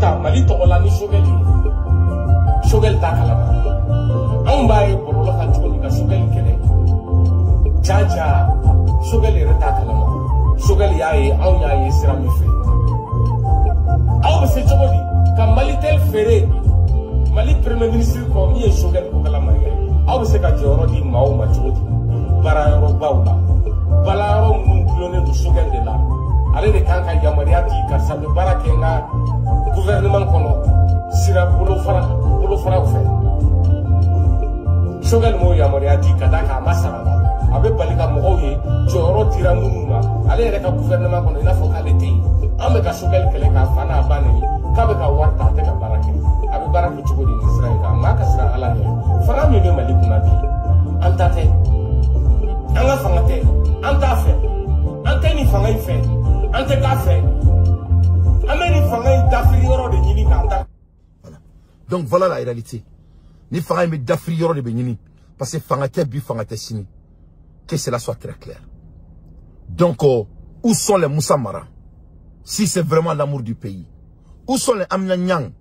Sisan Mali tɔgɔla ni Choguel ye. Choguel t'a kalama. Anw b'a ye bɔlɔlɔ kan cogo min ka Choguel kɛlɛ. Jaja Choguel yɛrɛ t'a kalama. Choguel y'a ye anw y'a ye sira min fɛ. Aw bɛ se cogo di ka Mali tel feere Mali premier ministre kɔ min ye Choguel ko kalama ye. Aw bɛ se ka jɔyɔrɔ di maaw ma cogo di? Baarayɔrɔbaw la. Baarayɔrɔ minnu gulonnen don Choguel de la. Ale de kan ka yamaruya di karisa bɛ baara kɛ n ka gouvernement kɔnɔ sira bolofaraw fɛ. Choguel m'o yamaruya di ka da k'a ma sara la. A bɛ bali ka mɔgɔw ye jɔyɔrɔ dira minnu ma ale yɛrɛ ka gouvernement kɔnɔ i n'a fɔ k'ale tɛ yen. An bɛ ka Choguel kɛlɛ k'a fa n'a ba nɛni k'a bɛ ka wari ta a tɛ ka baara kɛ. A bɛ baara kɛ cogo di nin sira in kan? Maa ka siran Ala ɲɛ. Fanga min bɛ Mali kunna bi an ta tɛ. An ka fanga tɛ. An t'a fɛ. An tɛ nin fanga in fɛ. An tɛ k'a fɛ. An bɛ nin fanga in dafiri yɔrɔ de ɲini k'a ta. Donc voilà la réalité. Ni fanga in bɛ dafiri yɔrɔ de bɛ ɲini parce que fanga tɛ bi fanga tɛ sini. Que cela soit très clair. Donc où sont les Moussa Mara? Si c'est vraiment l'amour du pays. Où sont les Amina Nyang?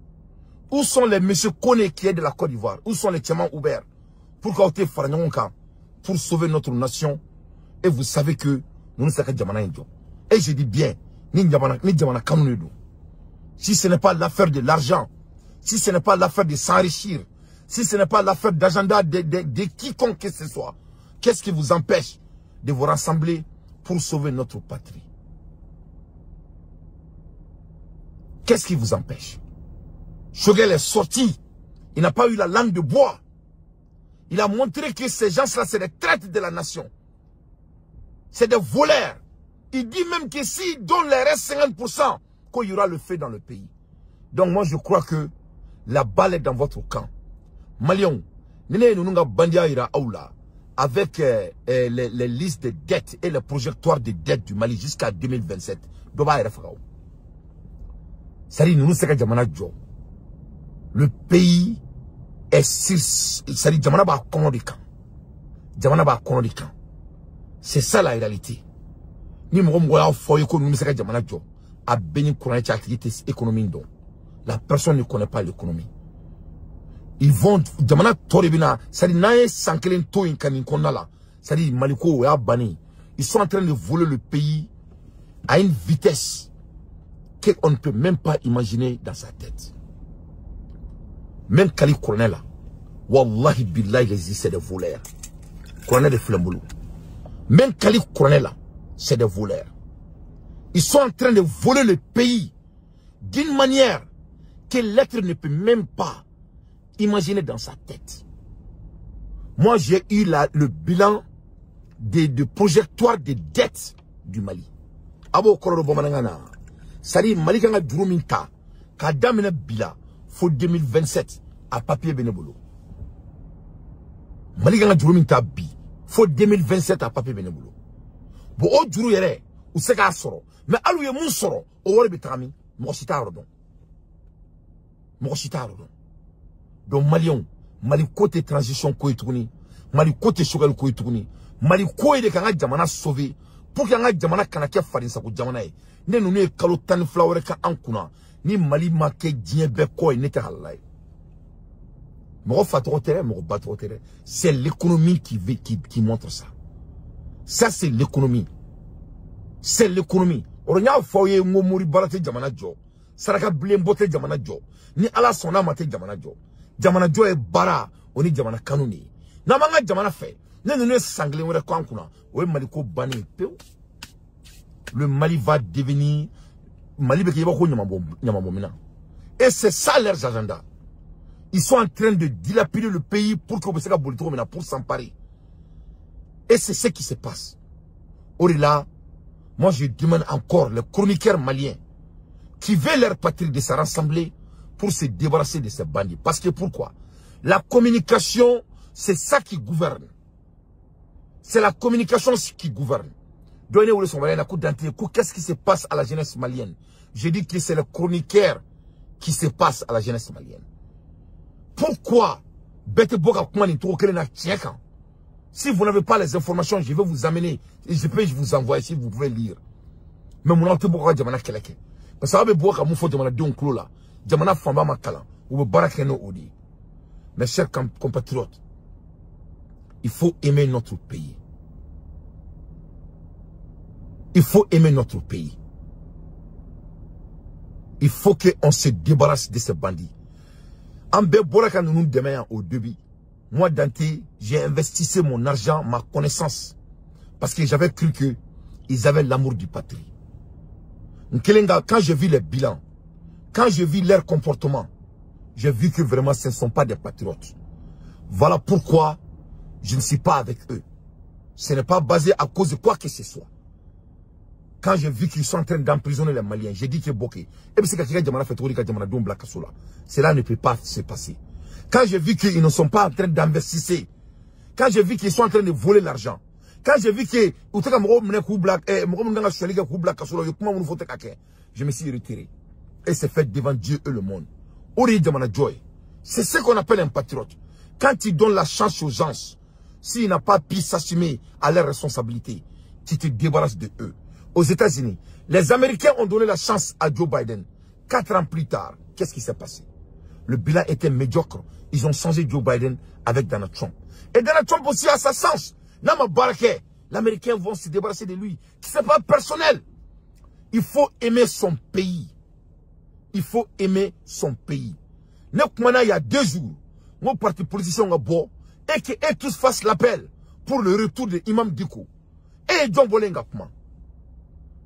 Où sont les Monsieur Kone qui est de la Côte d'Ivoire? Où sont les Tchaman Oubert? Pour qu'auté Faranyangonka, pour sauver notre nation. Et vous savez que nous ne sommes pas Djamana Indjo. Et je dis bien, ni Djamana Kanounedo. Si ce n'est pas l'affaire de l'argent, si ce n'est pas l'affaire de s'enrichir, si ce n'est pas l'affaire d'agenda de quiconque que ce soit, qu'est-ce qui vous empêche de vous rassembler pour sauver notre patrie? Qu'est-ce qui vous empêche? Choguel est sorti. Il n'a pas eu la langue de bois. Il a montré que ces gens-là, c'est des traîtres de la nation. C'est des voleurs. Il dit même que s'il donne les restes 50%, qu'il y aura le feu dans le pays. Donc moi, je crois que la balle est dans votre camp. Malion, avec les listes de dettes et les projectoires de dettes du Mali jusqu'à 2027, le pays est c'est ça la réalité. La personne ne connaît pas l'économie. Ils vont jamana toribina ça dit nae sankelen to in kaninkonala ça dit maliko ya bani ils sont en train de voler le pays à une vitesse qu'on ne peut même pas imaginer dans sa tête. Même Kali colonel là wallahi billahi les c'est des voleurs. Colonel de Flamboulou. Même Kali colonel là c'est des voleurs. Ils sont en train de voler le pays d'une manière que l'être ne peut même pas imaginez dans sa tête. Moi, j'ai eu le bilan de projectoire de dettes du Mali. Abo Kororo Bomanangana. Sari Mali Kanga Druminta. Kadamina Bila. Faut 2027. À papier Benebolo. Mali Kanga Druminta Bi. Faut 2027 à papier Benebolo. Bo o Duru Yere. Ou Sega Soro. Mais Alouye Moun Soro. O Wari Betrami. Moshita Rodon. Moshita Rodon. Donc Malion, Mali côté transition koitouni, Mali côté Choguel koitouni, Mali koy de kanga jamana sauver pour kanga jamana kanake farin sa ko jamana e. Ne nous ne kalo tan flower ka ankuna ni Mali make dien be koy ne ta halay. Mo fatro tere, mo batro tere. C'est l'économie qui montre ça. Ça c'est l'économie. C'est l'économie. Oronya foye ngomuri balate jamana jo. Saraka blembote jamana jo. Ni ala sona mate jamana jo. Jamana jo e bara oni jamana kanuni na manga jamana fe ne ne sanglé wore kwankuna o Maliko bani peu. Le Mali va devenir Mali be kiba ko nyamamomina et c'est ça leur agenda. Ils sont en train de dilapider le pays pour que Obeseka Bolito mena pour s'emparer et c'est ce qui se passe. Au-delà, moi je demande encore les chroniqueurs maliens qui veulent leur patrie de se rassembler pour se débarrasser de ces bandits. Parce que pourquoi? La communication, c'est ça qui gouverne. C'est la communication qui gouverne. Donnez-vous le son malien, la coup d'entrée. Qu'est-ce qui se passe à la jeunesse malienne? Je dis que c'est le chroniqueur qui se passe à la jeunesse malienne. Pourquoi? Si vous n'avez pas les informations, je vais vous amener. Et je peux vous envoyer si vous pouvez lire. Mais mon autre beaucoup de jamana keleke. Parce que vous avez beaucoup de mon faute de mon là. jamana famba makala ou barakeno odi. Mes chers compatriotes, il faut aimer notre pays. Il faut aimer notre pays. Il faut qu'on se débarrasse de ces bandits. En Béboraka nous demain au début. Moi, Dante, j'ai investi mon argent, ma connaissance. Parce que j'avais cru qu'ils avaient l'amour du patrie. Quand j'ai vu les bilans, quand j'ai vu leur comportement, j'ai vu que vraiment ce ne sont pas des patriotes. Voilà pourquoi je ne suis pas avec eux. Ce n'est pas basé à cause de quoi que ce soit. Quand j'ai vu qu'ils sont en train d'emprisonner les Maliens, j'ai dit que Boké. Et puis c'est cela ne peut pas se passer. Quand j'ai vu qu'ils ne sont pas en train d'investir, quand j'ai vu qu'ils sont en train de voler l'argent, quand j'ai vu que je me suis retiré. Et c'est fait devant Dieu et le monde. C'est ce qu'on appelle un patriote. Quand il donne la chance aux gens, s'il n'a pas pu s'assumer à leurs responsabilités, tu te débarrasses de eux. Aux États-Unis, les Américains ont donné la chance à Joe Biden. 4 ans plus tard, qu'est-ce qui s'est passé? Le bilan était médiocre. Ils ont changé Joe Biden avec Donald Trump. Et Donald Trump aussi a sa chance. Les Américains vont se débarrasser de lui. Ce n'est pas personnel. Il faut aimer son pays. Il faut aimer son pays. Il y a 2 jours, mon parti politicien a beau et que tous fassent l'appel pour le retour de Imam Dicko. Et John Bolenga.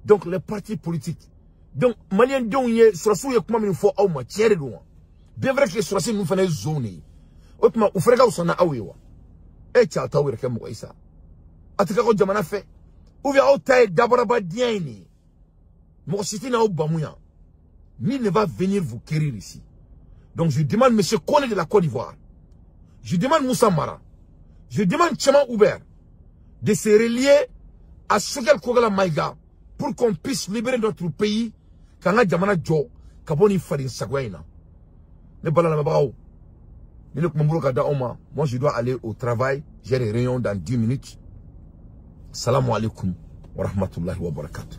Donc les partis politiques. Donc Malien Dongye sur la comment il faut au matière de loin. Bien vrai que sur la nous faisons zone. Autrement, ou frega ou sona awewa. Et tu as tawir que moi ça. Atika ko jamana fait. Ou bien au taille d'abord diani. Mon cité na obamouya. Nul ne va venir vous quérir ici. Donc je demande monsieur Kone de la Côte d'Ivoire. Je demande Moussa Mara. Je demande Tchaman Oubert de se relier à Sogel Kogala Maïga pour qu'on puisse libérer notre pays. Quand on a Jamana Jo, Kaboni Fadin Sagwaina. Ne balala mabao. Moi je dois aller au travail. J'ai des réunions dans 10 minutes. Salam alaikum wa rahmatullahi wa barakatuh.